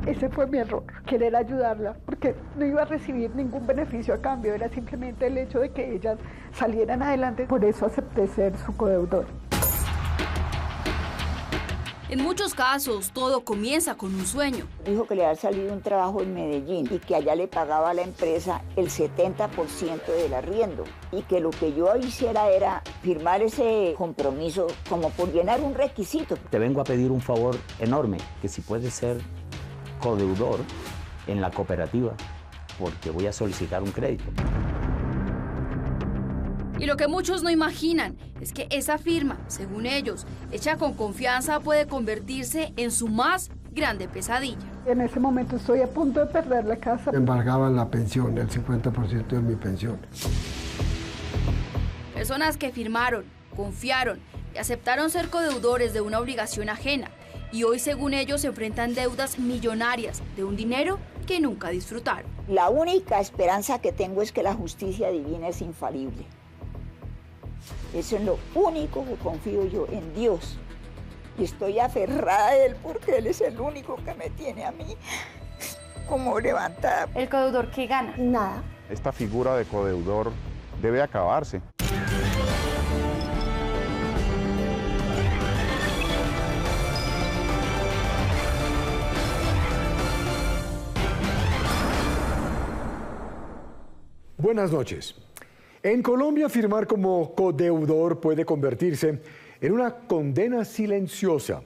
Ese fue mi error, querer ayudarla, porque no iba a recibir ningún beneficio a cambio, era simplemente el hecho de que ellas salieran adelante, por eso acepté ser su codeudor. En muchos casos, todo comienza con un sueño. Dijo que le había salido un trabajo en Medellín y que allá le pagaba a la empresa el 70% del arriendo y que lo que yo hiciera era firmar ese compromiso como por llenar un requisito. Te vengo a pedir un favor enorme, que si puedes ser codeudor en la cooperativa, porque voy a solicitar un crédito. Y lo que muchos no imaginan es que esa firma, según ellos, hecha con confianza, puede convertirse en su más grande pesadilla. En ese momento estoy a punto de perder la casa. Me embargaban la pensión, el 50% de mi pensión. Personas que firmaron, confiaron y aceptaron ser codeudores de una obligación ajena y hoy, según ellos, se enfrentan deudas millonarias de un dinero que nunca disfrutaron. La única esperanza que tengo es que la justicia divina es infalible. Eso es lo único que confío yo, en Dios. Y estoy aferrada a Él porque Él es el único que me tiene a mí como levantada. ¿El codeudor qué gana? Nada. Esta figura de codeudor debe acabarse. Buenas noches. En Colombia, firmar como codeudor puede convertirse en una condena silenciosa.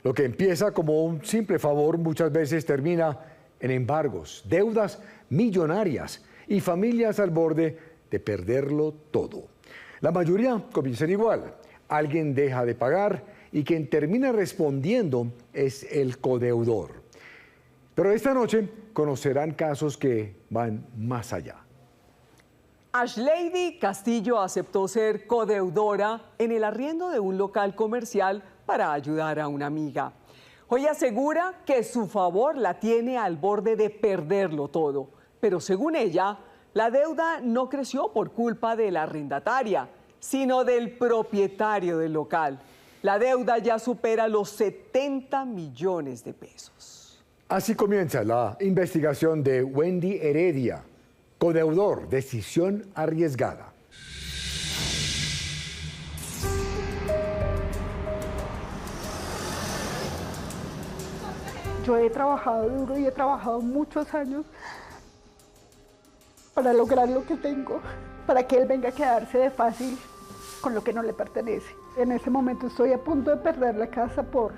Lo que empieza como un simple favor muchas veces termina en embargos, deudas millonarias y familias al borde de perderlo todo. La mayoría comienzan igual. Alguien deja de pagar y quien termina respondiendo es el codeudor. Pero esta noche conocerán casos que van más allá. Ashlady Castillo aceptó ser codeudora en el arriendo de un local comercial para ayudar a una amiga. Hoy asegura que su favor la tiene al borde de perderlo todo, pero según ella, la deuda no creció por culpa de la arrendataria, sino del propietario del local. La deuda ya supera los 70 millones de pesos. Así comienza la investigación de Wendy Heredia. Codeudor, decisión arriesgada. Yo he trabajado duro y he trabajado muchos años para lograr lo que tengo, para que él venga a quedarse de fácil con lo que no le pertenece. En ese momento estoy a punto de perder la casa por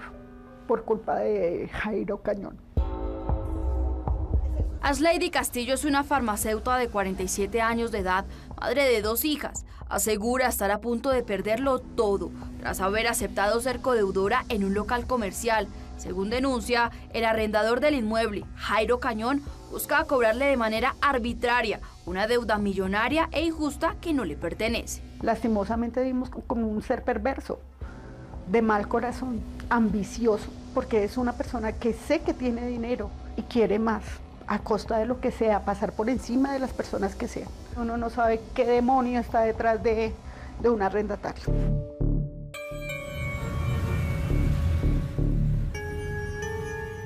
culpa de Jairo Cañón. Ashlady Castillo es una farmacéutica de 47 años de edad, madre de 2 hijas. Asegura estar a punto de perderlo todo tras haber aceptado ser codeudora en un local comercial. Según denuncia, el arrendador del inmueble, Jairo Cañón, buscaba cobrarle de manera arbitraria una deuda millonaria e injusta que no le pertenece. Lastimosamente vimos con un ser perverso, de mal corazón, ambicioso, porque es una persona que sé que tiene dinero y quiere más, a costa de lo que sea, pasar por encima de las personas que sean. Uno no sabe qué demonio está detrás de un arrendatario.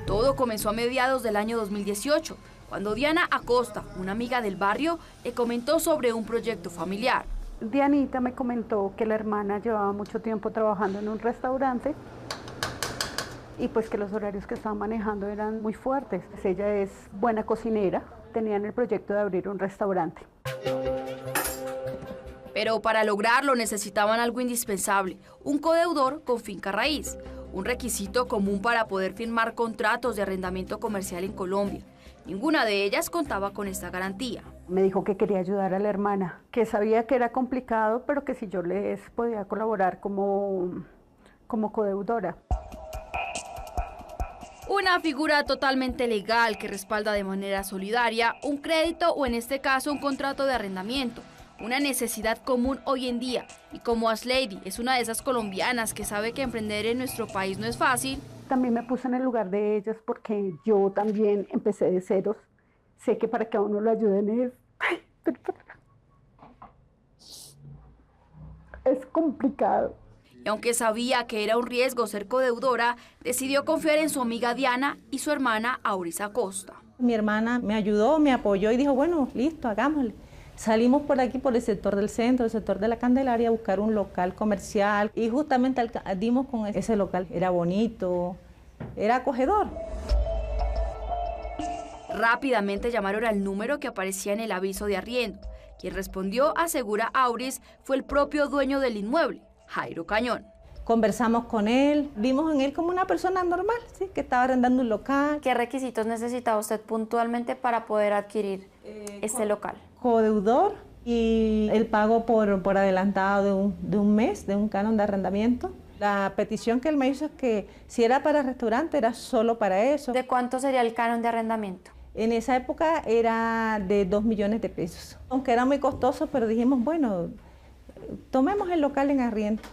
Todo comenzó a mediados del año 2018, cuando Diana Acosta, una amiga del barrio, le comentó sobre un proyecto familiar. Dianita me comentó que la hermana llevaba mucho tiempo trabajando en un restaurante y pues que los horarios que estaba manejando eran muy fuertes. Ella es buena cocinera, tenían el proyecto de abrir un restaurante. Pero para lograrlo necesitaban algo indispensable, un codeudor con finca raíz, un requisito común para poder firmar contratos de arrendamiento comercial en Colombia. Ninguna de ellas contaba con esta garantía. Me dijo que quería ayudar a la hermana, que sabía que era complicado, pero que si yo les podía colaborar como codeudora. Una figura totalmente legal que respalda de manera solidaria un crédito o en este caso un contrato de arrendamiento, una necesidad común hoy en día. Y como Ashlady es una de esas colombianas que sabe que emprender en nuestro país no es fácil. También me puse en el lugar de ellas porque yo también empecé de ceros. Sé que para que a uno lo ayuden es complicado. Y aunque sabía que era un riesgo ser codeudora, decidió confiar en su amiga Diana y su hermana Auris Acosta. Mi hermana me ayudó, me apoyó y dijo, bueno, listo, hagámosle. Salimos por aquí, por el sector del centro, el sector de la Candelaria, a buscar un local comercial y justamente dimos con ese local. Era bonito, era acogedor. Rápidamente llamaron al número que aparecía en el aviso de arriendo. Quien respondió, asegura Auris, fue el propio dueño del inmueble, Jairo Cañón. Conversamos con él, vimos en él como una persona normal, ¿sí? Que estaba arrendando un local. ¿Qué requisitos necesitaba usted puntualmente para poder adquirir este local? Codeudor y el pago por adelantado de un mes, de un canon de arrendamiento. La petición que él me hizo es que si era para restaurante, era solo para eso. ¿De cuánto sería el canon de arrendamiento? En esa época era de 2 millones de pesos. Aunque era muy costoso, pero dijimos, bueno, tomemos el local en arriendo.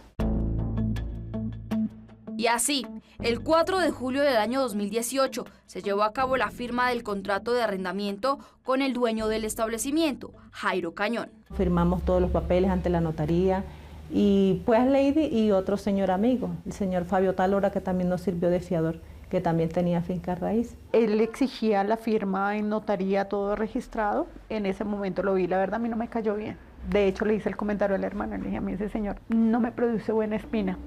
Y así, el 4 de julio del año 2018 se llevó a cabo la firma del contrato de arrendamiento con el dueño del establecimiento, Jairo Cañón. Firmamos todos los papeles ante la notaría y pues Lady y otro señor amigo, el señor Fabio Talora, que también nos sirvió de fiador, que también tenía finca raíz. Él exigía la firma en notaría, todo registrado. En ese momento lo vi, la verdad a mí no me cayó bien. De hecho le hice el comentario a la hermana, le dije a mí ese señor no me produce buena espina.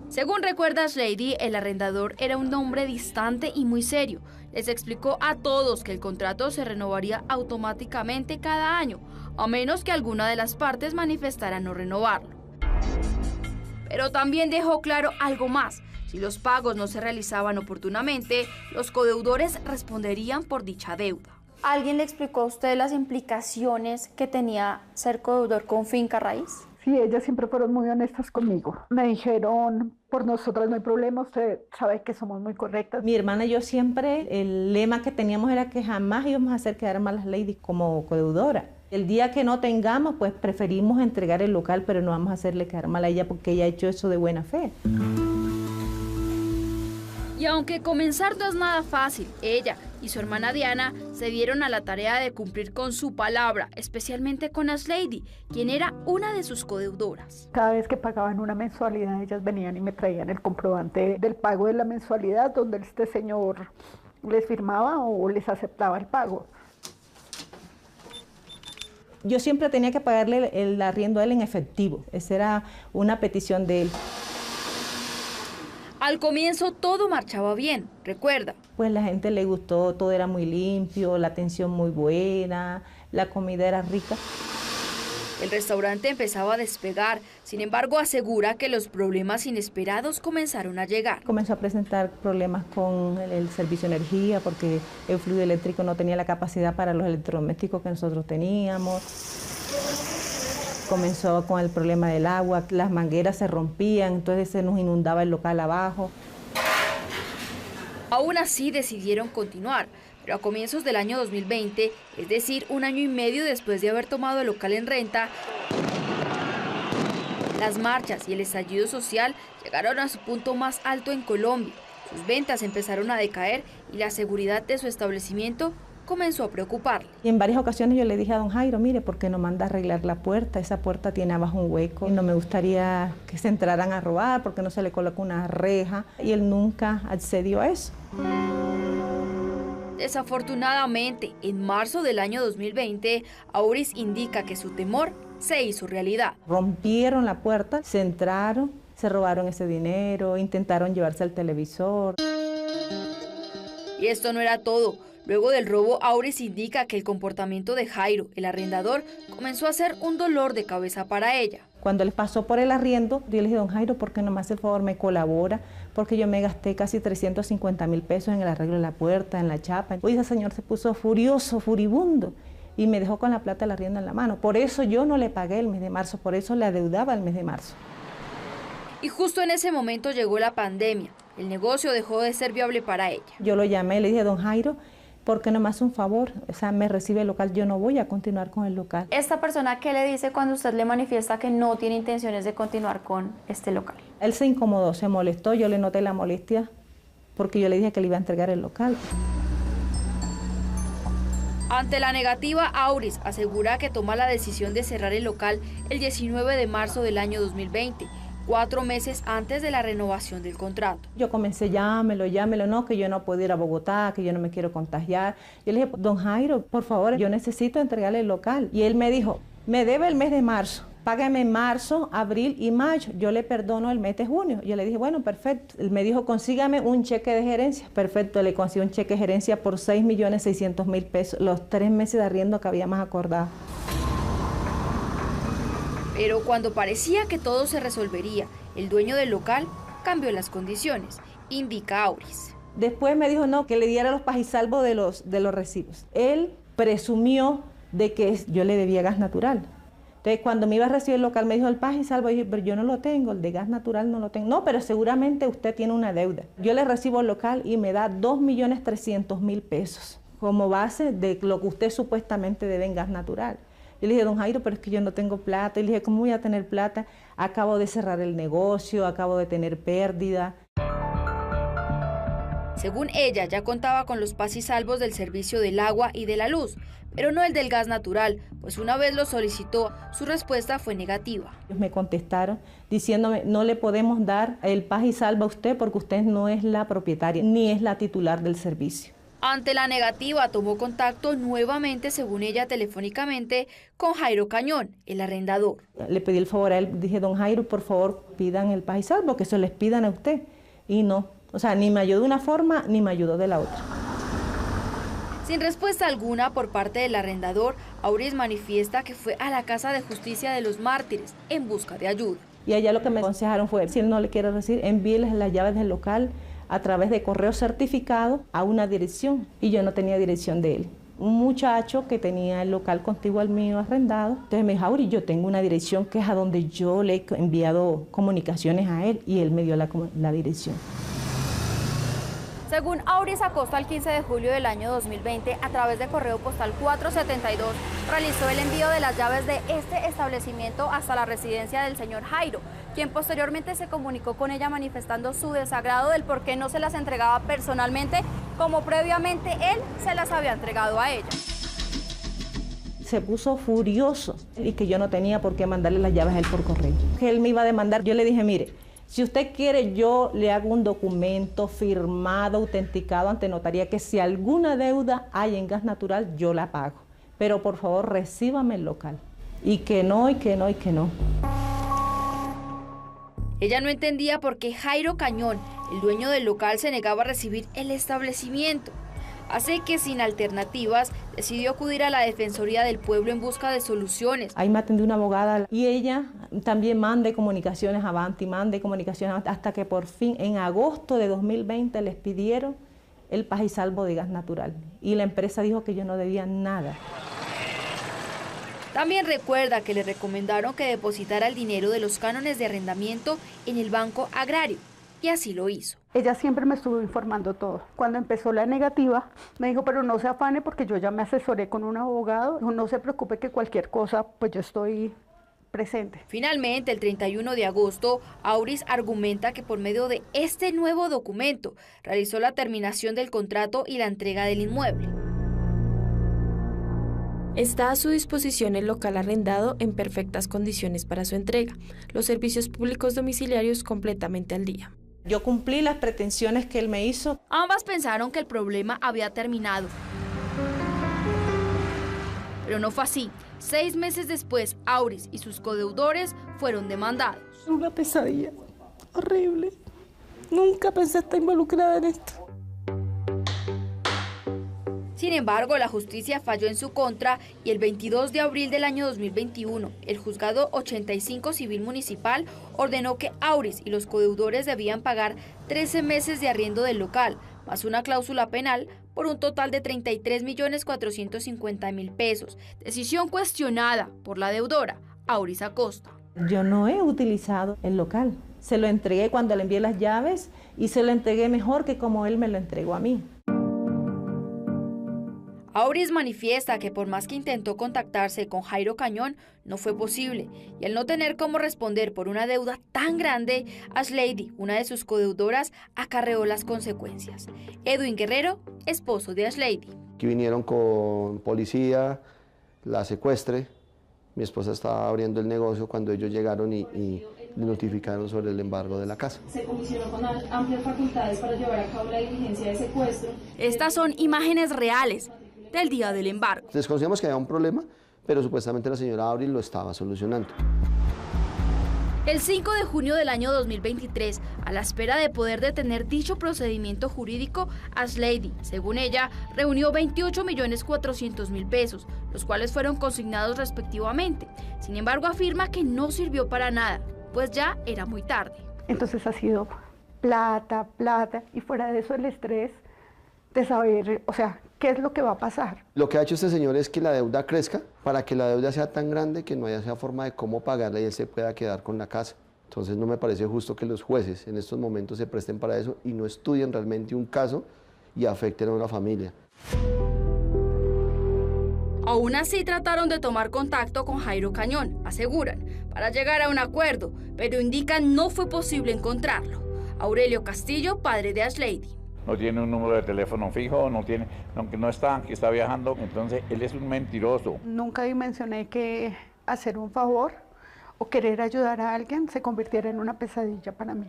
Según recuerda Lady, el arrendador era un hombre distante y muy serio. Les explicó a todos que el contrato se renovaría automáticamente cada año, a menos que alguna de las partes manifestara no renovarlo. Pero también dejó claro algo más. Si los pagos no se realizaban oportunamente, los codeudores responderían por dicha deuda. ¿Alguien le explicó a usted las implicaciones que tenía ser codeudor con finca raíz? Sí, ellas siempre fueron muy honestas conmigo. Me dijeron, por nosotras no hay problema, usted sabe que somos muy correctas. Mi hermana y yo siempre, el lema que teníamos era que jamás íbamos a hacer quedar mal a las Lady como codeudora. El día que no tengamos, pues preferimos entregar el local, pero no vamos a hacerle quedar mal a ella porque ella ha hecho eso de buena fe. Y aunque comenzar no es nada fácil, ella y su hermana Diana se dieron a la tarea de cumplir con su palabra, especialmente con Lady, quien era una de sus codeudoras. Cada vez que pagaban una mensualidad, ellas venían y me traían el comprobante del pago de la mensualidad, donde este señor les firmaba o les aceptaba el pago. Yo siempre tenía que pagarle el arriendo a él en efectivo. Esa era una petición de él. Al comienzo todo marchaba bien, recuerda. Pues la gente le gustó, todo era muy limpio, la atención muy buena, la comida era rica. El restaurante empezaba a despegar, sin embargo asegura que los problemas inesperados comenzaron a llegar. Comenzó a presentar problemas con el servicio de energía porque el fluido eléctrico no tenía la capacidad para los electrodomésticos que nosotros teníamos. Comenzó con el problema del agua, las mangueras se rompían, entonces se nos inundaba el local abajo. Aún así decidieron continuar, pero a comienzos del año 2020, es decir, 1 año y medio después de haber tomado el local en renta, las marchas y el estallido social llegaron a su punto más alto en Colombia. Sus ventas empezaron a decaer y la seguridad de su establecimiento comenzó a preocuparle. Y en varias ocasiones yo le dije a don Jairo, mire, ¿por qué no manda a arreglar la puerta? Esa puerta tiene abajo un hueco y no me gustaría que se entraran a robar porque no se le coloca una reja. Y él nunca accedió a eso. Desafortunadamente, en marzo del año 2020, Auris indica que su temor se hizo realidad. Rompieron la puerta, se entraron, se robaron ese dinero, intentaron llevarse el televisor. Y esto no era todo. Luego del robo, Auris indica que el comportamiento de Jairo, el arrendador, comenzó a ser un dolor de cabeza para ella. Cuando él pasó por el arriendo, yo le dije, don Jairo, ¿por qué no me hace el favor, me colabora? Porque yo me gasté casi 350.000 pesos en el arreglo de la puerta, en la chapa. Oye, ese señor se puso furioso, furibundo, y me dejó con la plata del arriendo en la mano. Por eso yo no le pagué el mes de marzo, por eso le adeudaba el mes de marzo. Y justo en ese momento llegó la pandemia. El negocio dejó de ser viable para ella. Yo lo llamé y le dije, don Jairo, ¿por qué no me hace un favor? O sea, me recibe el local, yo no voy a continuar con el local. ¿Esta persona qué le dice cuando usted le manifiesta que no tiene intenciones de continuar con este local? Él se incomodó, se molestó, yo le noté la molestia porque yo le dije que le iba a entregar el local. Ante la negativa, Auris asegura que toma la decisión de cerrar el local el 19 de marzo del año 2020, 4 meses antes de la renovación del contrato. Yo comencé, llámelo, no, que yo no puedo ir a Bogotá, que yo no me quiero contagiar. Yo le dije, don Jairo, por favor, yo necesito entregarle el local. Y él me dijo, me debe el mes de marzo. Págame marzo, abril y mayo. Yo le perdono el mes de junio. Yo le dije, bueno, perfecto. Él me dijo, consígame un cheque de gerencia. Perfecto, le consigo un cheque de gerencia por 6.600.000 pesos, los 3 meses de arriendo que habíamos acordado. Pero cuando parecía que todo se resolvería, el dueño del local cambió las condiciones, indica Auris. Después me dijo, no, que le diera los pagisalvos de los recibos. Él presumió de que yo le debía gas natural. Entonces, cuando me iba a recibir el local, me dijo el pagisalvo, y dije, pero yo no lo tengo, el de gas natural no lo tengo. No, pero seguramente usted tiene una deuda. Yo le recibo el local y me da 2.300.000 pesos como base de lo que usted supuestamente debe en gas natural. Yo le dije, don Jairo, pero es que yo no tengo plata. Y le dije, ¿cómo voy a tener plata? Acabo de cerrar el negocio, acabo de tener pérdida. Según ella, ya contaba con los pagisalvos del servicio del agua y de la luz, pero no el del gas natural, pues una vez lo solicitó, su respuesta fue negativa. Ellos me contestaron diciéndome, no le podemos dar el pagisalvo a usted porque usted no es la propietaria ni es la titular del servicio. Ante la negativa, tomó contacto nuevamente, según ella telefónicamente, con Jairo Cañón, el arrendador. Le pedí el favor a él, dije, don Jairo, por favor, pidan el pagisalvo, que se les pidan a usted. Y no, o sea, ni me ayudó de una forma, ni me ayudó de la otra. Sin respuesta alguna por parte del arrendador, Auris manifiesta que fue a la Casa de Justicia de los Mártires en busca de ayuda. Y allá lo que me aconsejaron fue, si él no le quiere recibir, envíeles las llaves del local a través de correo certificado a una dirección. Y yo no tenía dirección de él. Un muchacho que tenía el local contiguo al mío arrendado, entonces me dijo, Auris, yo tengo una dirección que es a donde yo le he enviado comunicaciones a él, y él me dio la dirección. Según Auris Acosta, el 15 de julio del año 2020, a través de correo postal 472, realizó el envío de las llaves de este establecimiento hasta la residencia del señor Jairo, quien posteriormente se comunicó con ella manifestando su desagrado del por qué no se las entregaba personalmente, como previamente él se las había entregado a ella. Se puso furioso y que yo no tenía por qué mandarle las llaves a él por correo. Que él me iba a demandar. Yo le dije, mire, si usted quiere, yo le hago un documento firmado, autenticado ante notaría, que si alguna deuda hay en gas natural, yo la pago. Pero por favor, recíbame el local. Y que no, y que no, y que no. Ella no entendía por qué Jairo Cañón, el dueño del local, se negaba a recibir el establecimiento. Así que, sin alternativas, decidió acudir a la Defensoría del Pueblo en busca de soluciones. Ahí me atendió una abogada y ella también mande comunicaciones avanti, hasta que por fin, en agosto de 2020, les pidieron el pagisalvo de gas natural. Y la empresa dijo que yo no debía nada. También recuerda que le recomendaron que depositara el dinero de los cánones de arrendamiento en el Banco Agrario, y así lo hizo. Ella siempre me estuvo informando todo. Cuando empezó la negativa, me dijo, pero no se afane porque yo ya me asesoré con un abogado. Dijo, no se preocupe que cualquier cosa, pues yo estoy presente. Finalmente, el 31 de agosto, Auris argumenta que por medio de este nuevo documento realizó la terminación del contrato y la entrega del inmueble. Está a su disposición el local arrendado en perfectas condiciones para su entrega. Los servicios públicos domiciliarios completamente al día. Yo cumplí las pretensiones que él me hizo. Ambas pensaron que el problema había terminado. Pero no fue así. 6 meses después, Auris y sus codeudores fueron demandados. Una pesadilla horrible. Nunca pensé estar involucrada en esto. Sin embargo, la justicia falló en su contra y el 22 de abril del año 2021, el Juzgado 85 Civil Municipal ordenó que Auris y los codeudores debían pagar 13 meses de arriendo del local, más una cláusula penal por un total de 33.450.000 pesos. Decisión cuestionada por la deudora, Auris Acosta. Yo no he utilizado el local. Se lo entregué cuando le envié las llaves y se lo entregué mejor que como él me lo entregó a mí. Auris manifiesta que por más que intentó contactarse con Jairo Cañón, no fue posible, y al no tener cómo responder por una deuda tan grande, Ashlady, una de sus codeudoras, acarreó las consecuencias. Edwin Guerrero, esposo de Ashlady. Aquí vinieron con policía, la secuestre. Mi esposa estaba abriendo el negocio cuando ellos llegaron y le notificaron sobre el embargo de la casa. Se comisionó con amplias facultades para llevar a cabo la diligencia de secuestro. Estas son imágenes reales del día del embargo. Desconocíamos que había un problema, pero supuestamente la señora Abril lo estaba solucionando. El 5 de junio del año 2023, a la espera de poder detener dicho procedimiento jurídico, Ashlady, según ella, reunió 28.400.000 pesos, los cuales fueron consignados respectivamente. Sin embargo, afirma que no sirvió para nada, pues ya era muy tarde. Entonces ha sido plata, y fuera de eso el estrés de saber, o sea, qué es lo que va a pasar. Lo que ha hecho este señor es que la deuda crezca para que la deuda sea tan grande que no haya forma de cómo pagarla y él se pueda quedar con la casa. Entonces no me parece justo que los jueces en estos momentos se presten para eso y no estudien realmente un caso y afecten a una familia. Aún así trataron de tomar contacto con Jairo Cañón, aseguran, para llegar a un acuerdo, pero indican no fue posible encontrarlo. Aurelio Castillo, padre de Ashlady. No tiene un número de teléfono fijo, no tiene, aunque no está, que está viajando, entonces él es un mentiroso. Nunca dimensioné que hacer un favor o querer ayudar a alguien se convirtiera en una pesadilla para mí.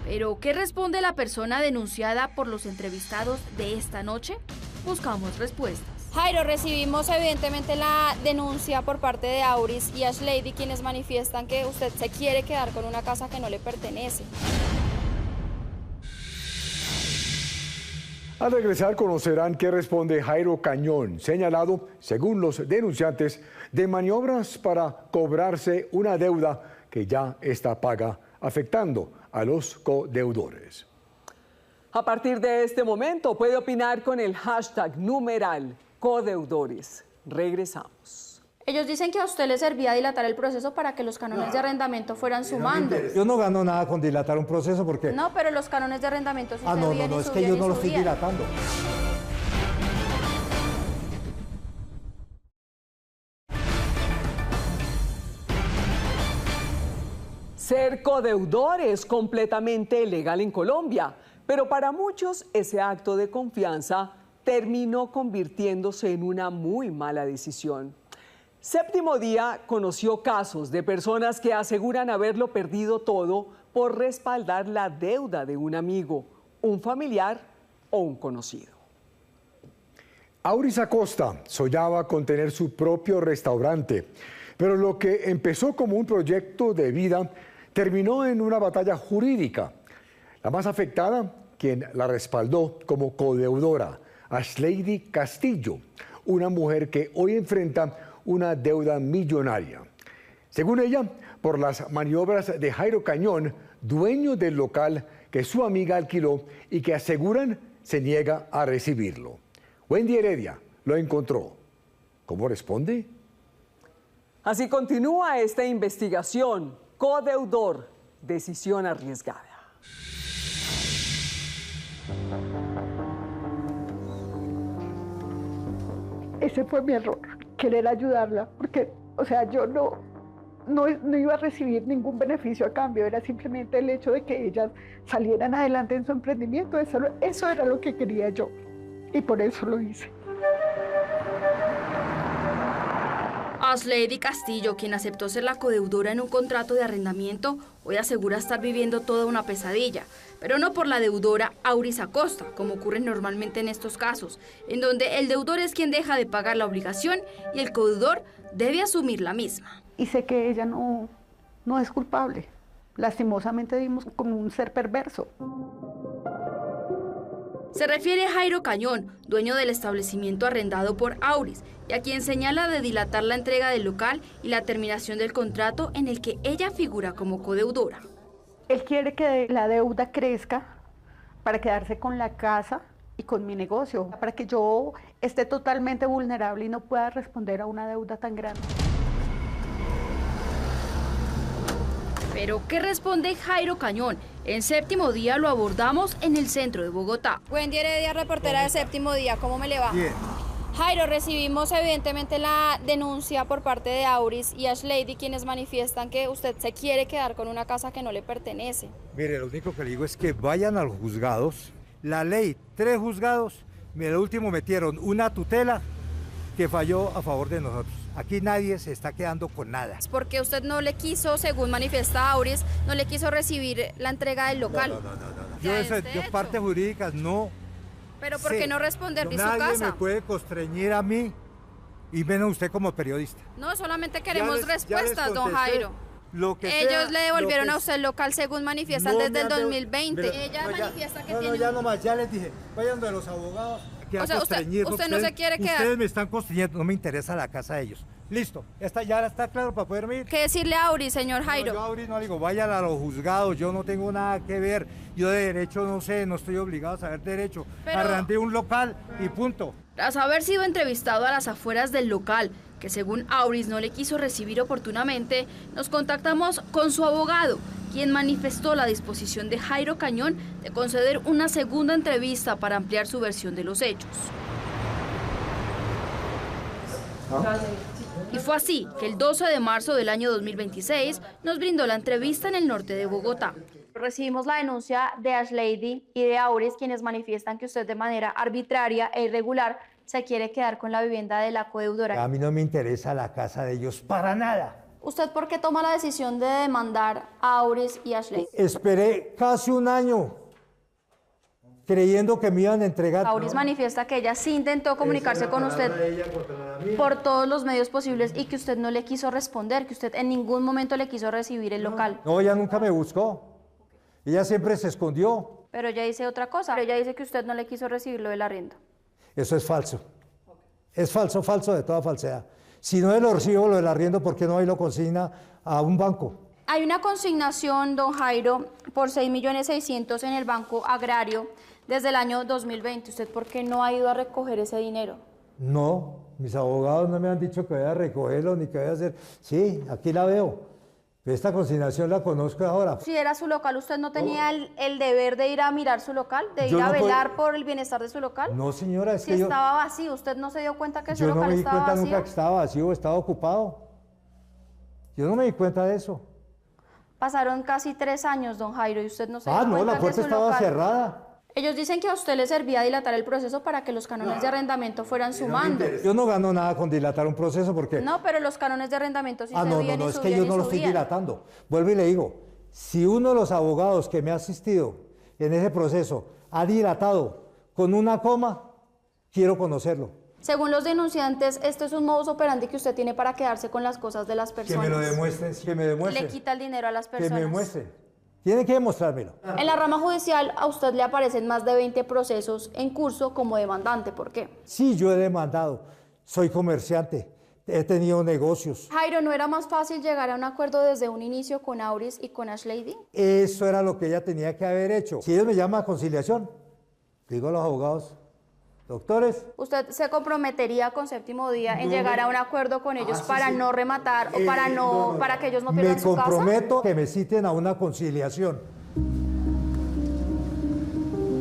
Pero, ¿qué responde la persona denunciada por los entrevistados de esta noche? Buscamos respuestas. Jairo, recibimos evidentemente la denuncia por parte de Auris y Ashlady, quienes manifiestan que usted se quiere quedar con una casa que no le pertenece. Al regresar conocerán qué responde Jairo Cañón, señalado, según los denunciantes, de maniobras para cobrarse una deuda que ya está paga, afectando a los codeudores. A partir de este momento puede opinar con el hashtag numeral codeudores. Regresamos. Ellos dicen que a usted le servía dilatar el proceso para que los cánones de arrendamiento fueran sumando. Yo no gano nada con dilatar un proceso porque... No, pero los cánones de arrendamiento sí no, es que yo no lo estoy dilatando. Ser codeudor es completamente legal en Colombia, pero para muchos ese acto de confianza terminó convirtiéndose en una muy mala decisión. Séptimo Día conoció casos de personas que aseguran haberlo perdido todo por respaldar la deuda de un amigo, un familiar o un conocido. Auris Acosta soñaba con tener su propio restaurante, pero lo que empezó como un proyecto de vida terminó en una batalla jurídica. La más afectada, quien la respaldó como codeudora, Ashlady Castillo, una mujer que hoy enfrenta una deuda millonaria. Según ella, por las maniobras de Jairo Cañón, dueño del local que su amiga alquiló y que aseguran se niega a recibirlo. Wendy Heredia lo encontró. ¿Cómo responde? Así continúa esta investigación. Codeudor, decisión arriesgada. Ese fue mi error, querer ayudarla, porque, o sea, yo no iba a recibir ningún beneficio a cambio, era simplemente el hecho de que ellas salieran adelante en su emprendimiento, eso era lo que quería yo, y por eso lo hice. Ashlady Castillo, quien aceptó ser la codeudora en un contrato de arrendamiento, hoy asegura estar viviendo toda una pesadilla, pero no por la deudora Auris Acosta, como ocurre normalmente en estos casos, en donde el deudor es quien deja de pagar la obligación y el codeudor debe asumir la misma. Y sé que ella no es culpable. Lastimosamente vimos como un ser perverso. Se refiere a Jairo Cañón, dueño del establecimiento arrendado por Auris, y a quien señala de dilatar la entrega del local y la terminación del contrato en el que ella figura como codeudora. Él quiere que la deuda crezca para quedarse con la casa y con mi negocio, para que yo esté totalmente vulnerable y no pueda responder a una deuda tan grande. Pero, ¿qué responde Jairo Cañón? En Séptimo Día lo abordamos en el centro de Bogotá. Wendy Heredia, reportera de Séptimo Día, ¿cómo me le va? Bien. Jairo, recibimos evidentemente la denuncia por parte de Auris y Ashlady, quienes manifiestan que usted se quiere quedar con una casa que no le pertenece. Mire, lo único que le digo es que vayan a los juzgados. La ley, 3 juzgados, el último metieron una tutela que falló a favor de nosotros. Aquí nadie se está quedando con nada. Es porque usted no le quiso, según manifiesta Auris, no le quiso recibir la entrega del local. Yo parte jurídica no. Pero ¿por qué no responder de su Nadie casa? me puede constreñir a mí y menos usted como periodista. No, solamente queremos respuestas, don Jairo. Lo que Ellos sea, le devolvieron a usted el local según manifiestan desde el 2020. Ella manifiesta que tiene... ya nomás, ya les dije, vayan de los abogados. O sea, usted no se quiere quedar. Ustedes me están constreñiendo, no me interesa la casa de ellos. Listo, ya está claro para poderme ir. ¿Qué decirle a Auris, señor Jairo? Yo a Auris no le digo, vayan a los juzgados, yo no tengo nada que ver. Yo de derecho no sé, no estoy obligado a saber derecho. Arrendé un local y punto. Tras haber sido entrevistado a las afueras del local, que según Auris no le quiso recibir oportunamente, nos contactamos con su abogado, quien manifestó la disposición de Jairo Cañón de conceder una segunda entrevista para ampliar su versión de los hechos. Y fue así que el 12 de marzo del año 2026 nos brindó la entrevista en el norte de Bogotá. Recibimos la denuncia de Ashlady y de Auris, quienes manifiestan que usted de manera arbitraria e irregular se quiere quedar con la vivienda de la codeudora. A mí no me interesa la casa de ellos para nada. ¿Usted por qué toma la decisión de demandar a Auris y Ashlady? Esperé casi un año creyendo que me iban a entregar. Auris manifiesta que ella sí intentó comunicarse con usted por todos los medios posibles y que usted no le quiso responder, que usted en ningún momento le quiso recibir el local. No, ella nunca me buscó. Ella siempre se escondió. Pero ella dice otra cosa. Pero ella dice que usted no le quiso recibir lo del arriendo. Eso es falso. Es falso, falso de toda falsedad. Si no lo recibo lo del arriendo, ¿por qué no ahí lo consigna a un banco? Hay una consignación, don Jairo, por 6.600.000 en el Banco Agrario desde el año 2020. ¿Usted por qué no ha ido a recoger ese dinero? No, mis abogados no me han dicho que voy a recogerlo ni que voy a hacer. Sí, aquí la veo. Esta consignación la conozco ahora. Si era su local, ¿usted no tenía el deber de ir a mirar su local? ¿De ir a velar por el bienestar de su local? No, señora, es si que estaba vacío, ¿usted no se dio cuenta que ese local estaba vacío? Yo no me di cuenta nunca que estaba vacío, estaba ocupado. Yo no me di cuenta de eso. Pasaron casi 3 años, don Jairo, y usted no se dio cuenta no, la puerta estaba cerrada. Ellos dicen que a usted le servía dilatar el proceso para que los cánones de arrendamiento fueran sumando. Yo no gano nada con dilatar un proceso porque... No, pero los cánones de arrendamiento sí se subían no, es que yo no lo estoy dilatando. Vuelvo y le digo, si uno de los abogados que me ha asistido en ese proceso ha dilatado con una coma, quiero conocerlo. Según los denunciantes, esto es un modus operandi que usted tiene para quedarse con las cosas de las personas. Que me lo demuestren, que me demuestren. Le quita el dinero a las personas. Que me demuestren. Tienen que demostrármelo. En la rama judicial a usted le aparecen más de 20 procesos en curso como demandante. ¿Por qué? Sí, yo he demandado. Soy comerciante. He tenido negocios. Jairo, ¿no era más fácil llegar a un acuerdo desde un inicio con Auris y con Ashlady? Eso era lo que ella tenía que haber hecho. Si ellos me llaman a conciliación, digo a los abogados, doctores. ¿Usted se comprometería con Séptimo Día en llegar a un acuerdo con ellos para no rematar o para que ellos no pierdan su casa? Me comprometo que me citen a una conciliación.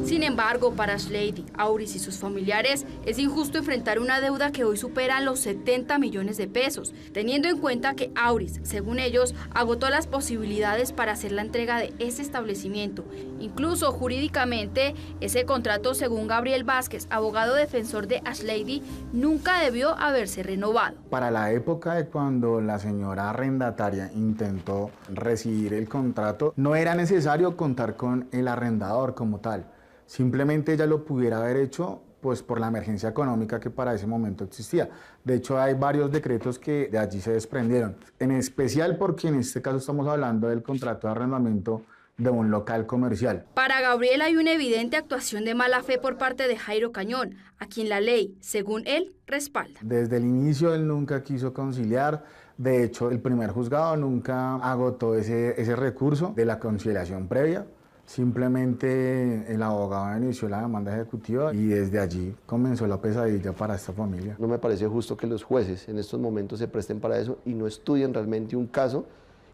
Sin embargo, para Ashlady, Auris y sus familiares es injusto enfrentar una deuda que hoy supera los 70 millones de pesos, teniendo en cuenta que Auris, según ellos, agotó las posibilidades para hacer la entrega de ese establecimiento. Incluso jurídicamente, ese contrato, según Gabriel Vázquez, abogado defensor de Ashlady, nunca debió haberse renovado. Para la época de cuando la señora arrendataria intentó recibir el contrato, no era necesario contar con el arrendador como tal. Simplemente ella lo pudiera haber hecho pues por la emergencia económica que para ese momento existía. De hecho, hay varios decretos que de allí se desprendieron, en especial porque en este caso estamos hablando del contrato de arrendamiento de un local comercial. Para Gabriel hay una evidente actuación de mala fe por parte de Jairo Cañón, a quien la ley, según él, respalda. Desde el inicio él nunca quiso conciliar. De hecho, el primer juzgado nunca agotó ese recurso de la conciliación previa. Simplemente el abogado inició la demanda ejecutiva y desde allí comenzó la pesadilla para esta familia. No me parece justo que los jueces en estos momentos se presten para eso y no estudien realmente un caso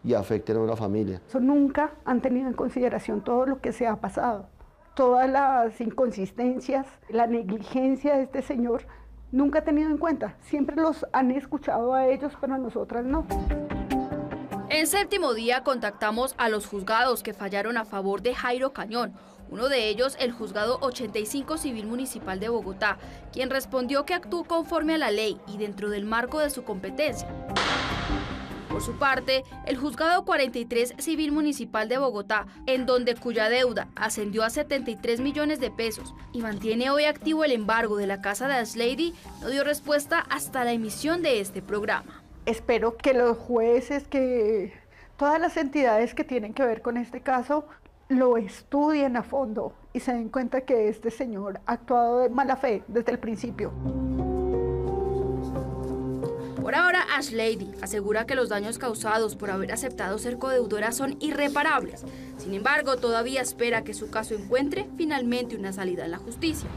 y afecten a una familia. Eso nunca han tenido en consideración todo lo que se ha pasado, todas las inconsistencias, la negligencia de este señor, nunca ha tenido en cuenta. Siempre los han escuchado a ellos, pero a nosotras no. En Séptimo Día contactamos a los juzgados que fallaron a favor de Jairo Cañón, Uno de ellos, el Juzgado 85 Civil Municipal de Bogotá, quien respondió que actuó conforme a la ley y dentro del marco de su competencia. Por su parte, el Juzgado 43 Civil Municipal de Bogotá, en donde cuya deuda ascendió a 73 millones de pesos y mantiene hoy activo el embargo de la casa de Ashlady, no dio respuesta hasta la emisión de este programa. Espero que los jueces, que todas las entidades que tienen que ver con este caso, lo estudien a fondo y se den cuenta que este señor ha actuado de mala fe desde el principio. Por ahora, Ashlady asegura que los daños causados por haber aceptado ser codeudora son irreparables. Sin embargo, todavía espera que su caso encuentre finalmente una salida en la justicia.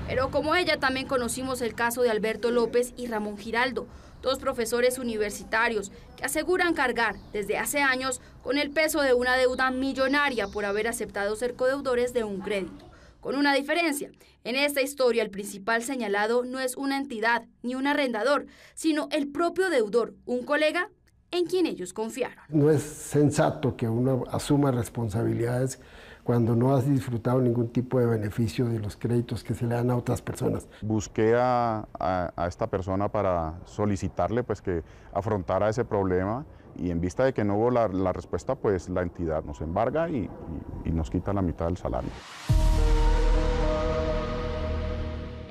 Pero como ella, también conocimos el caso de Alberto López y Ramón Giraldo, dos profesores universitarios que aseguran cargar desde hace años con el peso de una deuda millonaria por haber aceptado ser codeudores de un crédito. Con una diferencia, en esta historia el principal señalado no es una entidad ni un arrendador, sino el propio deudor, un colega en quien ellos confiaron. No es sensato que uno asuma responsabilidades cuando no has disfrutado ningún tipo de beneficio de los créditos que se le dan a otras personas. Busqué a esta persona para solicitarle pues, que afrontara ese problema y en vista de que no hubo la respuesta, pues la entidad nos embarga y nos quita la mitad del salario.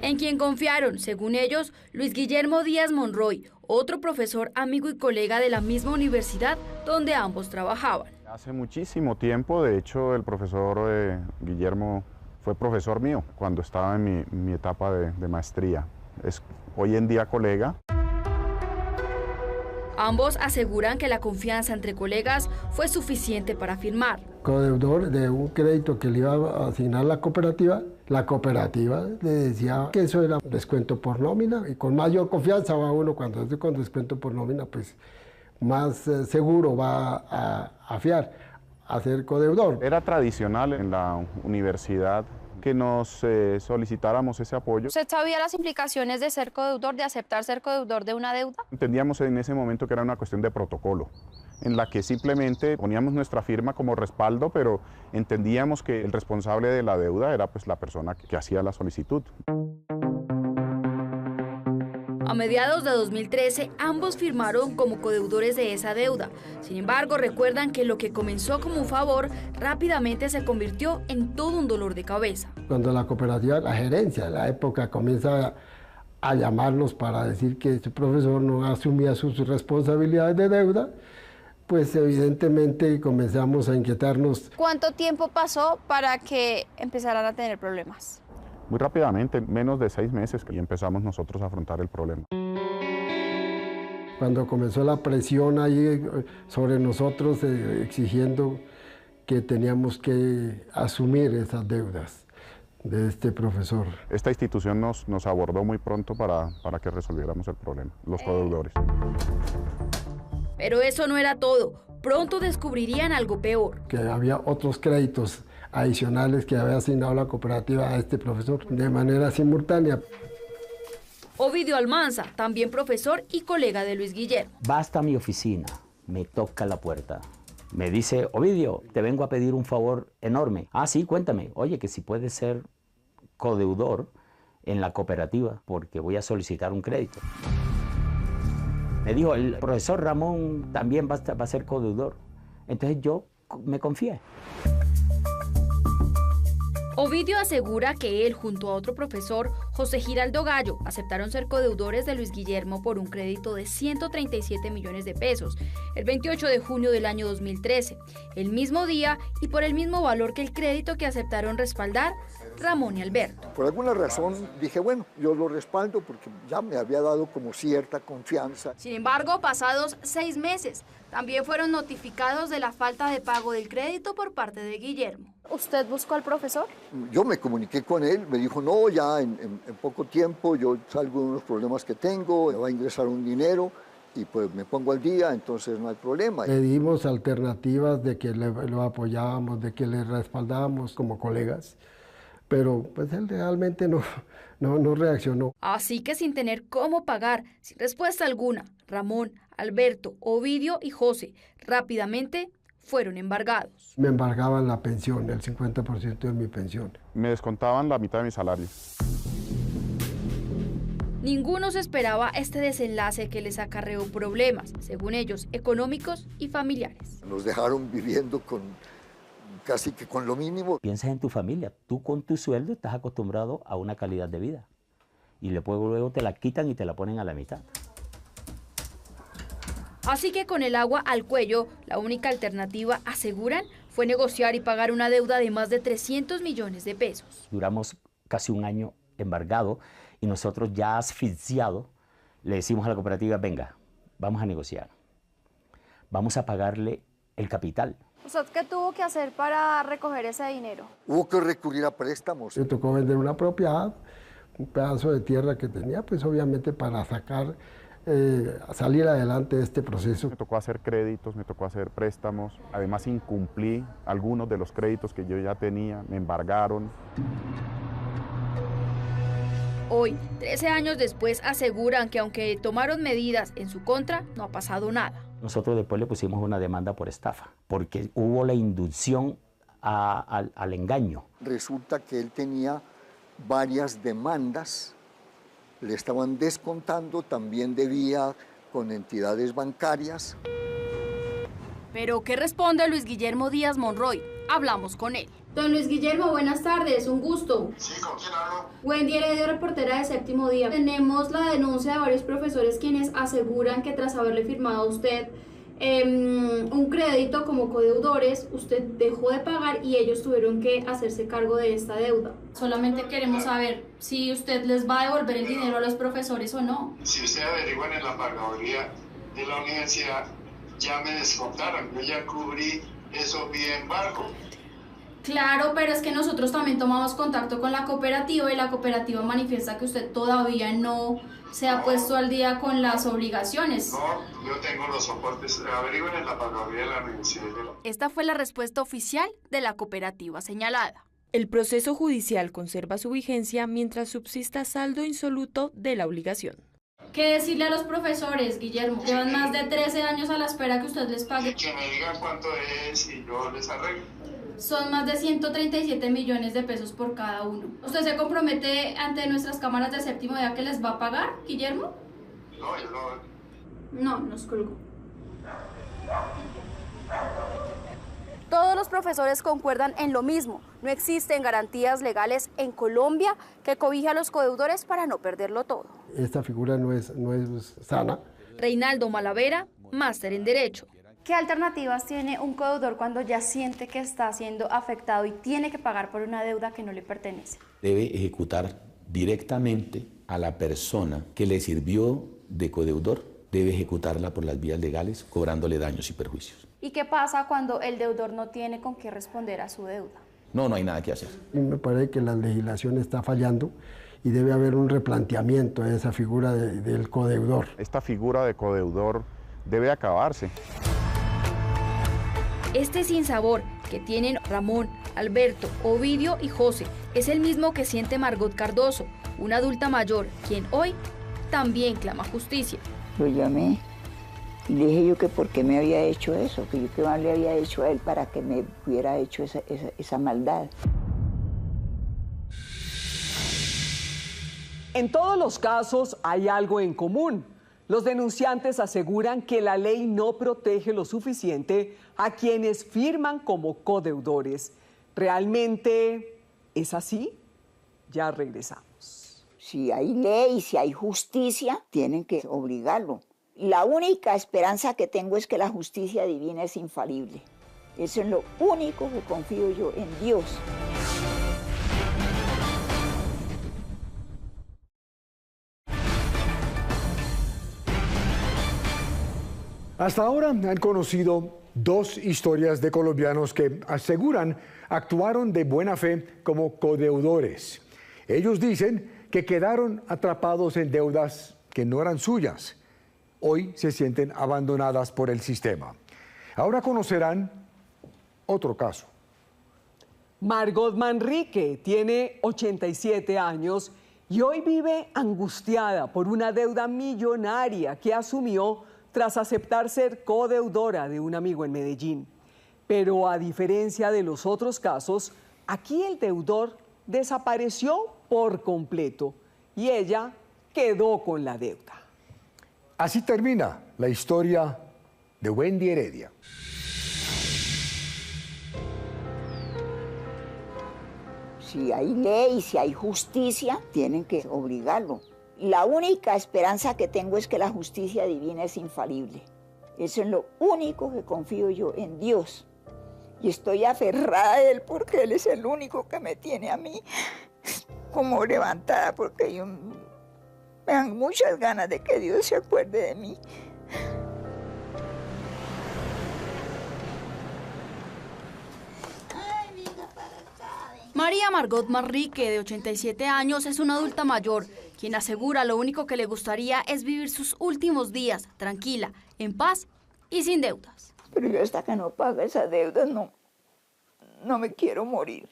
En quien confiaron, según ellos, Luis Guillermo Díaz Monroy, otro profesor, amigo y colega de la misma universidad donde ambos trabajaban. Hace muchísimo tiempo, de hecho, el profesor Guillermo fue profesor mío cuando estaba en mi etapa de maestría. Es hoy en día colega. Ambos aseguran que la confianza entre colegas fue suficiente para firmar. Codeudor de un crédito que le iba a asignar la cooperativa le decía que eso era descuento por nómina y con mayor confianza va uno cuando es con descuento por nómina, pues más seguro va a fiar a ser codeudor. Era tradicional en la universidad que nos solicitáramos ese apoyo. ¿Usted sabía las implicaciones de ser codeudor, de aceptar ser codeudor de una deuda? Entendíamos en ese momento que era una cuestión de protocolo, en la que simplemente poníamos nuestra firma como respaldo, pero entendíamos que el responsable de la deuda era pues la persona que hacía la solicitud. A mediados de 2013, ambos firmaron como codeudores de esa deuda. Sin embargo, recuerdan que lo que comenzó como un favor rápidamente se convirtió en todo un dolor de cabeza. Cuando la cooperativa, la gerencia de la época comienza a llamarnos para decir que este profesor no asumía sus responsabilidades de deuda, pues evidentemente comenzamos a inquietarnos. ¿Cuánto tiempo pasó para que empezaran a tener problemas? Muy rápidamente, menos de 6 meses, y empezamos nosotros a afrontar el problema. Cuando comenzó la presión ahí sobre nosotros, exigiendo que teníamos que asumir esas deudas de este profesor. Esta institución nos abordó muy pronto para que resolviéramos el problema, los codeudores. Pero eso no era todo. Pronto descubrirían algo peor. Que había otros créditos adicionales que había asignado la cooperativa a este profesor de manera simultánea. Ovidio Almanza, también profesor y colega de Luis Guillermo. Va hasta mi oficina, me toca la puerta. Me dice, Ovidio, te vengo a pedir un favor enorme. Ah, sí, cuéntame. Oye, que si puedes ser codeudor en la cooperativa, porque voy a solicitar un crédito. Me dijo, el profesor Ramón también va a ser codeudor. Entonces yo me confié. Ovidio asegura que él, junto a otro profesor, José Giraldo Gallo, aceptaron ser codeudores de Luis Guillermo por un crédito de 137 millones de pesos, el 28 de junio del año 2013, el mismo día y por el mismo valor que el crédito que aceptaron respaldar Ramón y Alberto. Por alguna razón dije, bueno, yo lo respaldo porque ya me había dado como cierta confianza. Sin embargo, pasados 6 meses, también fueron notificados de la falta de pago del crédito por parte de Guillermo. ¿Usted buscó al profesor? Yo me comuniqué con él, me dijo, no, ya en poco tiempo yo salgo de unos problemas que tengo, me va a ingresar un dinero y pues me pongo al día, entonces no hay problema. Le dimos alternativas de que lo apoyábamos, de que le respaldábamos como colegas, pero pues él realmente no reaccionó. Así que sin tener cómo pagar, sin respuesta alguna, Ramón, Alberto, Ovidio y José rápidamente fueron embargados. Me embargaban la pensión, el 50% de mi pensión. Me descontaban la mitad de mi salario. Ninguno se esperaba este desenlace que les acarreó problemas, según ellos, económicos y familiares. Nos dejaron viviendo casi que con lo mínimo. Piensas en tu familia, tú con tu sueldo estás acostumbrado a una calidad de vida y luego te la quitan y te la ponen a la mitad. Así que con el agua al cuello, la única alternativa, aseguran, fue negociar y pagar una deuda de más de 300 millones de pesos. Duramos casi un año embargado y nosotros ya asfixiados le decimos a la cooperativa, venga, vamos a negociar, vamos a pagarle el capital. ¿Usted qué tuvo que hacer para recoger ese dinero? Hubo que recurrir a préstamos. Me tocó vender una propiedad, un pedazo de tierra que tenía, pues obviamente para salir adelante de este proceso. Me tocó hacer créditos, me tocó hacer préstamos, además incumplí algunos de los créditos que yo ya tenía, me embargaron. Hoy, 13 años después, aseguran que aunque tomaron medidas en su contra, no ha pasado nada. Nosotros después le pusimos una demanda por estafa, porque hubo la inducción al engaño. Resulta que él tenía varias demandas, le estaban descontando, también debía con entidades bancarias. Pero, ¿qué responde Luis Guillermo Díaz Monroy? Hablamos con él. Don Luis Guillermo, buenas tardes, un gusto. Sí, ¿con quién hablo? Wendy Heredia, reportera de Séptimo Día. Tenemos la denuncia de varios profesores quienes aseguran que tras haberle firmado a usted un crédito como codeudores, usted dejó de pagar y ellos tuvieron que hacerse cargo de esta deuda. Solamente queremos saber si usted les va a devolver el dinero a los profesores o no. Si usted averigua en la pagaduría de la universidad, ya me descontaron, yo ya cubrí eso vía embargo. Claro, pero es que nosotros también tomamos contacto con la cooperativa y la cooperativa manifiesta que usted todavía no se ha puesto al día con las obligaciones. No, yo tengo los soportes, averigüen en la pagaduría de la universidad. Esta fue la respuesta oficial de la cooperativa señalada. El proceso judicial conserva su vigencia mientras subsista saldo insoluto de la obligación. ¿Qué decirle a los profesores, Guillermo? Llevan más de 13 años a la espera que usted les pague. Que me digan cuánto es y yo les arreglo. Son más de 137 millones de pesos por cada uno. ¿Usted se compromete ante nuestras cámaras de Séptimo Día que les va a pagar, Guillermo? No, yo no. No, nos colgó. Todos los profesores concuerdan en lo mismo. No existen garantías legales en Colombia que cobije a los codeudores para no perderlo todo. Esta figura no es sana. Reinaldo Malavera, máster en Derecho. ¿Qué alternativas tiene un codeudor cuando ya siente que está siendo afectado y tiene que pagar por una deuda que no le pertenece? Debe ejecutar directamente a la persona que le sirvió de codeudor, debe ejecutarla por las vías legales, cobrándole daños y perjuicios. ¿Y qué pasa cuando el deudor no tiene con qué responder a su deuda? No hay nada que hacer. Me parece que la legislación está fallando y debe haber un replanteamiento de esa figura del codeudor. Esta figura de codeudor debe acabarse. Este sinsabor que tienen Ramón, Alberto, Ovidio y José es el mismo que siente Margot Cardoso, una adulta mayor, quien hoy también clama justicia. Lo llamé y le dije yo que por qué me había hecho eso, que yo qué más le había hecho a él para que me hubiera hecho esa maldad. En todos los casos hay algo en común. Los denunciantes aseguran que la ley no protege lo suficiente a quienes firman como codeudores. ¿Realmente es así? Ya regresamos. Si hay ley, si hay justicia, tienen que obligarlo. La única esperanza que tengo es que la justicia divina es infalible. Eso es lo único que confío yo, en Dios. Hasta ahora han conocido dos historias de colombianos que aseguran actuaron de buena fe como codeudores. Ellos dicen que quedaron atrapados en deudas que no eran suyas. Hoy se sienten abandonadas por el sistema. Ahora conocerán otro caso. Margot Manrique tiene 87 años y hoy vive angustiada por una deuda millonaria que asumió tras aceptar ser codeudora de un amigo en Medellín. Pero a diferencia de los otros casos, aquí el deudor desapareció por completo y ella quedó con la deuda. Así termina la historia de Wendy Heredia. Si hay ley, si hay justicia, tienen que obligarlo. La única esperanza que tengo es que la justicia divina es infalible. Eso es lo único que confío yo, en Dios. Y estoy aferrada a Él porque Él es el único que me tiene a mí como levantada, porque yo me dan muchas ganas de que Dios se acuerde de mí. María Margot Manrique, de 87 años, es una adulta mayor, quien asegura lo único que le gustaría es vivir sus últimos días tranquila, en paz y sin deudas. Pero yo hasta que no pague esas deudas no me quiero morir.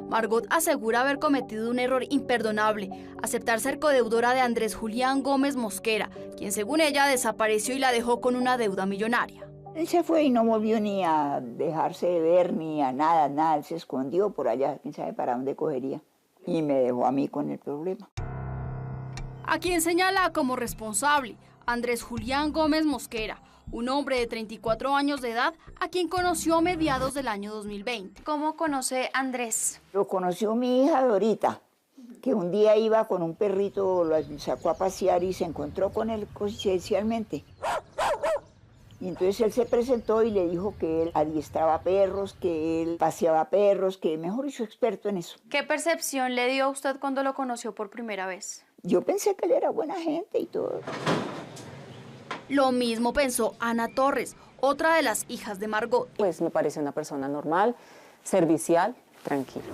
Margot asegura haber cometido un error imperdonable, aceptar ser codeudora de Andrés Julián Gómez Mosquera, quien según ella desapareció y la dejó con una deuda millonaria. Él se fue y no volvió ni a dejarse de ver, ni a nada. Él se escondió por allá, quién sabe para dónde cogería. Y me dejó a mí con el problema. A quien señala como responsable, Andrés Julián Gómez Mosquera, un hombre de 34 años de edad, a quien conoció a mediados del año 2020. ¿Cómo conoce a Andrés? Lo conoció mi hija Dorita, que un día iba con un perrito, lo sacó a pasear y se encontró con él coincidencialmente. Y entonces él se presentó y le dijo que él adiestraba perros, que él paseaba perros, que mejor dicho, experto en eso. ¿Qué percepción le dio a usted cuando lo conoció por primera vez? Yo pensé que él era buena gente y todo. Lo mismo pensó Ana Torres, otra de las hijas de Margot. Pues me parece una persona normal, servicial, tranquila.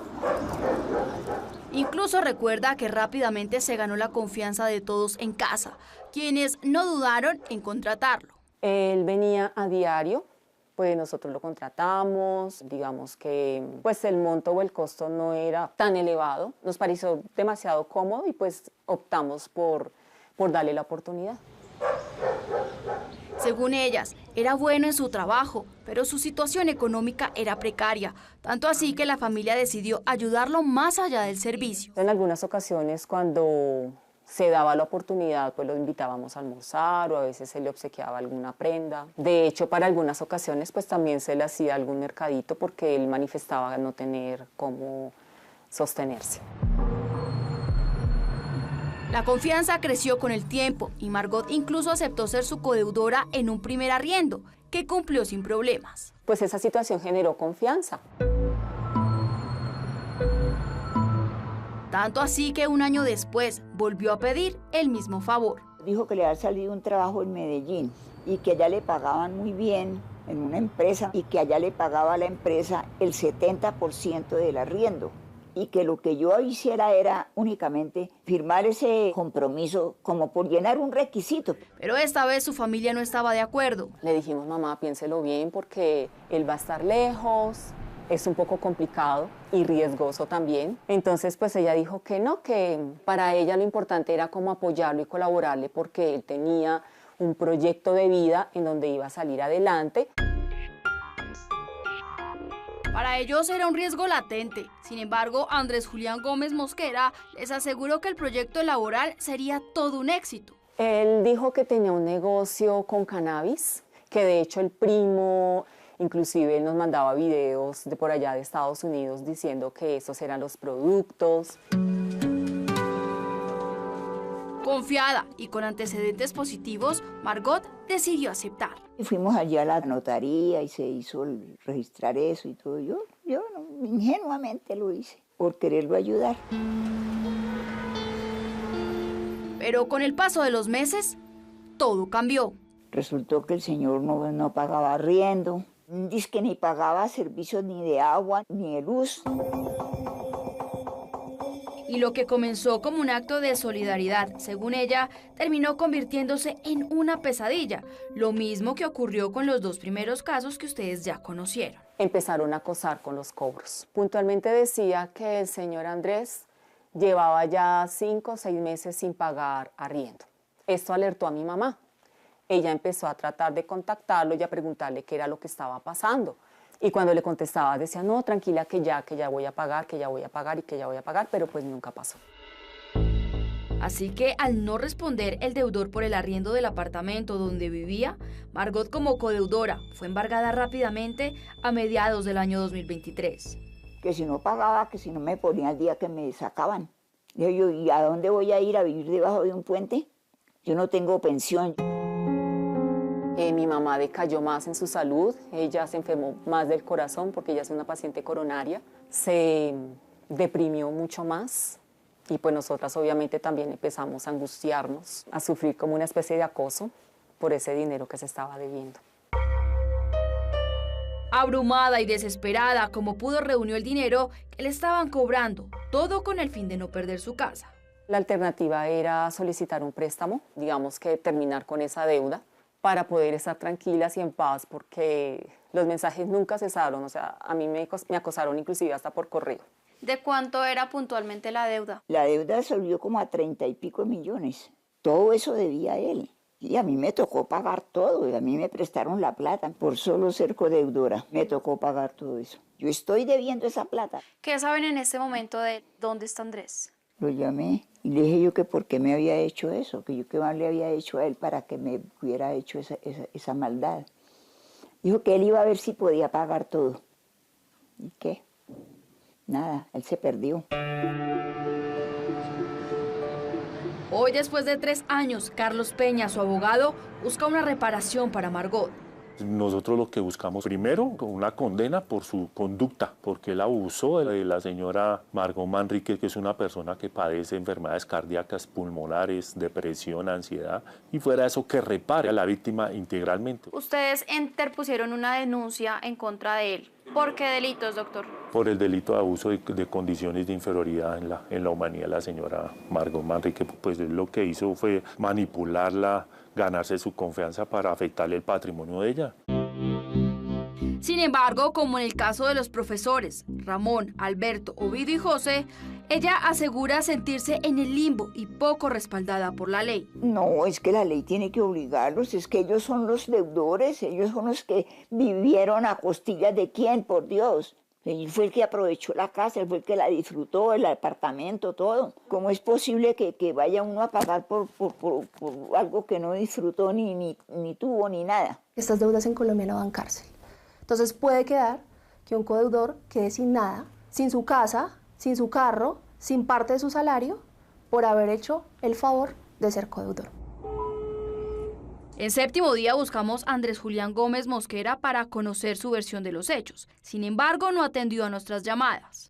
Incluso recuerda que rápidamente se ganó la confianza de todos en casa, quienes no dudaron en contratarlo. Él venía a diario, pues nosotros lo contratamos, digamos que pues el monto o el costo no era tan elevado, nos pareció demasiado cómodo y pues optamos por darle la oportunidad. Según ellas, era bueno en su trabajo, pero su situación económica era precaria, tanto así que la familia decidió ayudarlo más allá del servicio. En algunas ocasiones cuando se daba la oportunidad, pues lo invitábamos a almorzar o a veces se le obsequiaba alguna prenda. De hecho, para algunas ocasiones pues también se le hacía algún mercadito porque él manifestaba no tener cómo sostenerse. La confianza creció con el tiempo y Margot incluso aceptó ser su codeudora en un primer arriendo, que cumplió sin problemas. Pues esa situación generó confianza. Tanto así que un año después volvió a pedir el mismo favor. Dijo que le había salido un trabajo en Medellín y que allá le pagaban muy bien en una empresa y que allá le pagaba a la empresa el 70% del arriendo. Y que lo que yo hiciera era únicamente firmar ese compromiso como por llenar un requisito. Pero esta vez su familia no estaba de acuerdo. Le dijimos, mamá, piénselo bien porque él va a estar lejos, es un poco complicado y riesgoso también. Entonces, pues ella dijo que no, que para ella lo importante era como apoyarlo y colaborarle porque él tenía un proyecto de vida en donde iba a salir adelante. Para ellos era un riesgo latente. Sin embargo, Andrés Julián Gómez Mosquera les aseguró que el proyecto laboral sería todo un éxito. Él dijo que tenía un negocio con cannabis, que de hecho el primo, inclusive él nos mandaba videos de por allá de Estados Unidos diciendo que esos eran los productos. Confiada y con antecedentes positivos, Margot decidió aceptar. Y fuimos allí a la notaría y se hizo registrar eso y todo. Yo ingenuamente lo hice por quererlo ayudar. Pero con el paso de los meses, todo cambió. Resultó que el señor no pagaba arriendo, dice que ni pagaba servicios ni de agua ni de luz. Y lo que comenzó como un acto de solidaridad, según ella, terminó convirtiéndose en una pesadilla. Lo mismo que ocurrió con los dos primeros casos que ustedes ya conocieron. Empezaron a acosar con los cobros. Puntualmente decía que el señor Andrés llevaba ya 5 o 6 meses sin pagar arriendo. Esto alertó a mi mamá. ella empezó a tratar de contactarlo y a preguntarle qué era lo que estaba pasando. Y cuando le contestaba decía, no, tranquila que ya voy a pagar, que ya voy a pagar y que ya voy a pagar, pero pues nunca pasó. Así que al no responder el deudor por el arriendo del apartamento donde vivía, Margot como codeudora fue embargada rápidamente a mediados del año 2023. Que si no pagaba, que si no me ponía al día que me sacaban. Dije yo, ¿y a dónde voy a ir a vivir debajo de un puente? Yo no tengo pensión. Mi mamá decayó más en su salud, ella se enfermó más del corazón porque ella es una paciente coronaria, se deprimió mucho más y pues nosotras obviamente también empezamos a angustiarnos, a sufrir como una especie de acoso por ese dinero que se estaba debiendo. Abrumada y desesperada, como pudo, reunió el dinero que le estaban cobrando, todo con el fin de no perder su casa. La alternativa era solicitar un préstamo, digamos que terminar con esa deuda, para poder estar tranquilas y en paz, porque los mensajes nunca cesaron, o sea, a mí me acosaron inclusive hasta por correo. ¿De cuánto era puntualmente la deuda? La deuda subió como a 30 y pico millones. Todo eso debía él. Y a mí me tocó pagar todo, y a mí me prestaron la plata por solo ser codeudora. Me tocó pagar todo eso. Yo estoy debiendo esa plata. ¿Qué saben en este momento de dónde está Andrés? Lo llamé y le dije yo que por qué me había hecho eso, que yo qué mal le había hecho a él para que me hubiera hecho esa maldad. Dijo que él iba a ver si podía pagar todo. ¿Y qué? Nada, él se perdió. Hoy, después de 3 años, Carlos Peña, su abogado, busca una reparación para Margot. Nosotros lo que buscamos primero, una condena por su conducta, porque él abusó de la señora Margot Manrique, que es una persona que padece enfermedades cardíacas, pulmonares, depresión, ansiedad, y fuera eso que repare a la víctima integralmente. Ustedes interpusieron una denuncia en contra de él. ¿Por qué delitos, doctor? Por el delito de abuso de condiciones de inferioridad en la humanidad de la señora Margot Manrique, pues lo que hizo fue manipularla, ganarse su confianza para afectarle el patrimonio de ella. Sin embargo, como en el caso de los profesores Ramón, Alberto, Ovidio y José, ella asegura sentirse en el limbo y poco respaldada por la ley. No, es que la ley tiene que obligarlos, es que ellos son los deudores, ellos son los que vivieron a costillas de quién, por Dios. Él fue el que aprovechó la casa, él fue el que la disfrutó, el apartamento, todo. ¿Cómo es posible que vaya uno a pagar por algo que no disfrutó, ni tuvo, ni nada? Estas deudas en Colombia no dan cárcel. Entonces puede quedar que un codeudor quede sin nada, sin su casa, sin su carro, sin parte de su salario, por haber hecho el favor de ser codeudor. En Séptimo Día buscamos a Andrés Julián Gómez Mosquera para conocer su versión de los hechos. Sin embargo, no atendió a nuestras llamadas.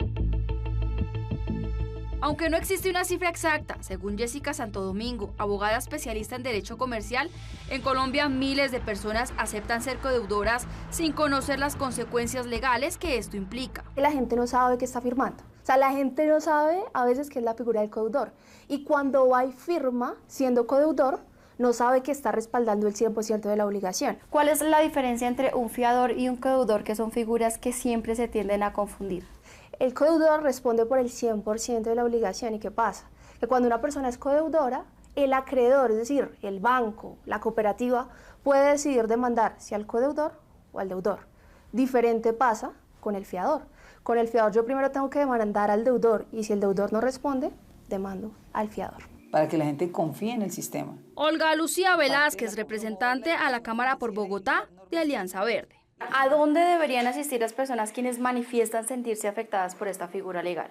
Aunque no existe una cifra exacta, según Jessica Santo Domingo, abogada especialista en derecho comercial, en Colombia miles de personas aceptan ser codeudoras sin conocer las consecuencias legales que esto implica. La gente no sabe qué está firmando. O sea, la gente no sabe a veces qué es la figura del codeudor. Y cuando va y firma siendo codeudor, no sabe que está respaldando el 100% de la obligación. ¿Cuál es la diferencia entre un fiador y un codeudor, que son figuras que siempre se tienden a confundir? El codeudor responde por el 100% de la obligación. ¿Y qué pasa? Que cuando una persona es codeudora, el acreedor, es decir, el banco, la cooperativa, puede decidir demandar si al codeudor o al deudor. Diferente pasa con el fiador. Con el fiador yo primero tengo que demandar al deudor y si el deudor no responde, demando al fiador. Para que la gente confíe en el sistema. Olga Lucía Velázquez, representante a la Cámara por Bogotá de Alianza Verde. ¿A dónde deberían asistir las personas quienes manifiestan sentirse afectadas por esta figura legal?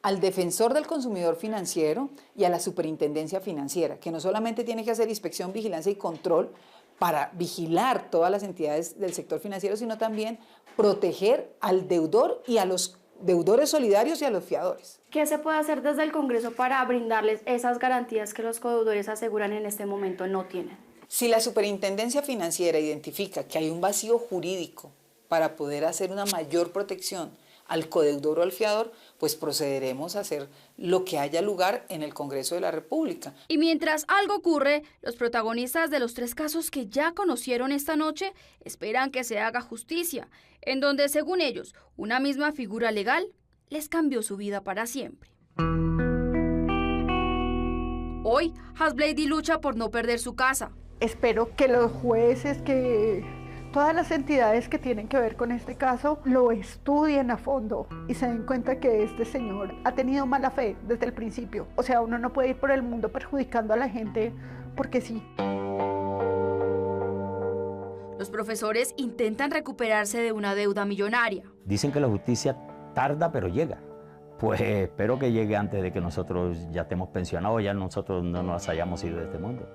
Al defensor del consumidor financiero y a la superintendencia financiera, que no solamente tiene que hacer inspección, vigilancia y control para vigilar todas las entidades del sector financiero, sino también proteger al deudor y a los deudores solidarios y a los fiadores. ¿Qué se puede hacer desde el Congreso para brindarles esas garantías que los codeudores aseguran en este momento no tienen? Si la superintendencia financiera identifica que hay un vacío jurídico para poder hacer una mayor protección al codeudor o al fiador, pues procederemos a hacer lo que haya lugar en el Congreso de la República. Y mientras algo ocurre, los protagonistas de los 3 casos que ya conocieron esta noche esperan que se haga justicia, en donde, según ellos, una misma figura legal les cambió su vida para siempre. Hoy, Hasblady lucha por no perder su casa, Espero que los jueces, que todas las entidades que tienen que ver con este caso lo estudien a fondo y se den cuenta que este señor ha tenido mala fe desde el principio. O sea, uno no puede ir por el mundo perjudicando a la gente porque sí. Los profesores intentan recuperarse de una deuda millonaria. Dicen que la justicia tarda, pero llega. Pues espero que llegue antes de que nosotros ya estemos pensionados, ya nosotros no nos hayamos ido de este mundo.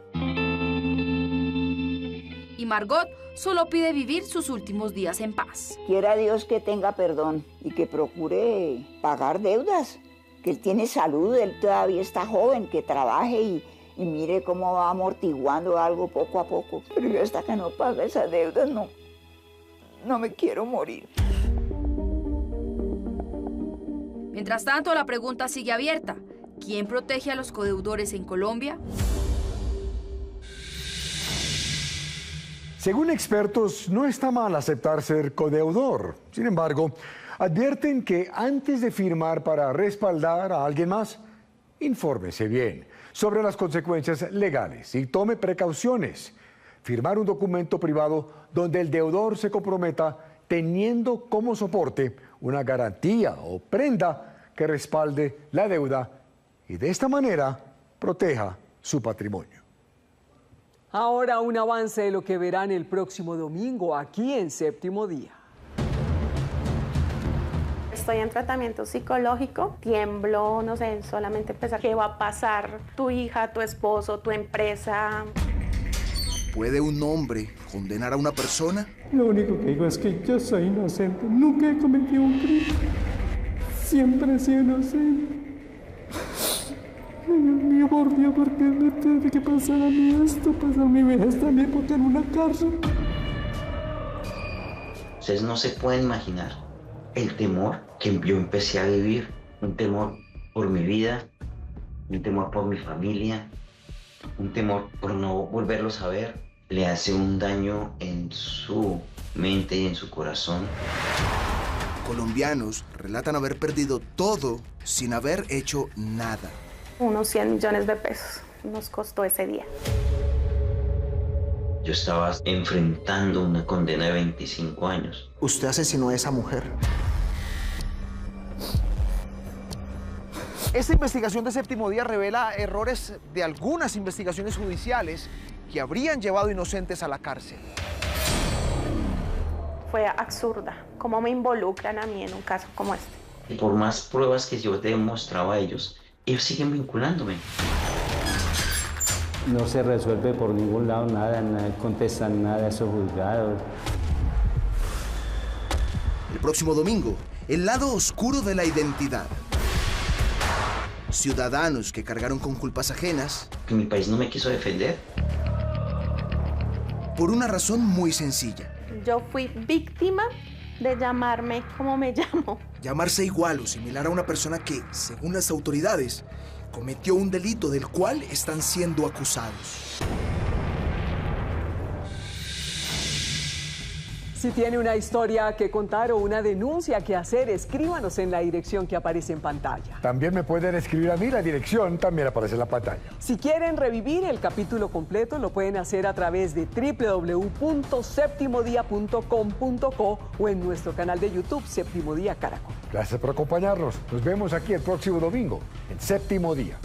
Y Margot solo pide vivir sus últimos días en paz. Quiera Dios que tenga perdón y que procure pagar deudas, que él tiene salud, él todavía está joven, que trabaje y mire cómo va amortiguando algo poco a poco. Pero yo hasta que no pague esas deudas no me quiero morir. Mientras tanto, la pregunta sigue abierta. ¿Quién protege a los codeudores en Colombia? Según expertos, no está mal aceptar ser codeudor. Sin embargo, advierten que antes de firmar para respaldar a alguien más, infórmese bien sobre las consecuencias legales y tome precauciones. Firmar un documento privado donde el deudor se comprometa teniendo como soporte una garantía o prenda que respalde la deuda y de esta manera proteja su patrimonio. Ahora un avance de lo que verán el próximo domingo aquí en Séptimo Día. Estoy en tratamiento psicológico, tiemblo, no sé, solamente pensar qué va a pasar tu hija, tu esposo, tu empresa. ¿Puede un hombre condenar a una persona? Lo único que digo es que yo soy inocente, nunca he cometido un crimen, siempre he sido inocente. Ay, Dios mío, por Dios, ¿por qué me tiene que pasar a mí esto? Pasar mi vejez también porque en una cárcel. Ustedes no se pueden imaginar el temor que yo empecé a vivir, un temor por mi vida, un temor por mi familia, un temor por no volverlos a ver, le hace un daño en su mente y en su corazón. Colombianos relatan haber perdido todo sin haber hecho nada. Unos 100 millones de pesos nos costó ese día. Yo estaba enfrentando una condena de 25 años. Usted asesinó a esa mujer. Esta investigación de Séptimo Día revela errores de algunas investigaciones judiciales que habrían llevado inocentes a la cárcel. Fue absurda cómo me involucran a mí en un caso como este. Y por más pruebas que yo demostraba a ellos siguen vinculándome. No se resuelve por ningún lado nada, no contestan nada a esos juzgados. El próximo domingo, el lado oscuro de la identidad. Ciudadanos que cargaron con culpas ajenas. Que mi país no me quiso defender. Por una razón muy sencilla. Yo fui víctima de llamarme como me llamo. Llamarse igual o similar a una persona que, según las autoridades, cometió un delito del cual están siendo acusados. Si tiene una historia que contar o una denuncia que hacer, escríbanos en la dirección que aparece en pantalla. También me pueden escribir a mí, la dirección también aparece en la pantalla. Si quieren revivir el capítulo completo, lo pueden hacer a través de www.septimodia.com.co o en nuestro canal de YouTube, Séptimo Día Caracol. Gracias por acompañarnos. Nos vemos aquí el próximo domingo, en Séptimo Día.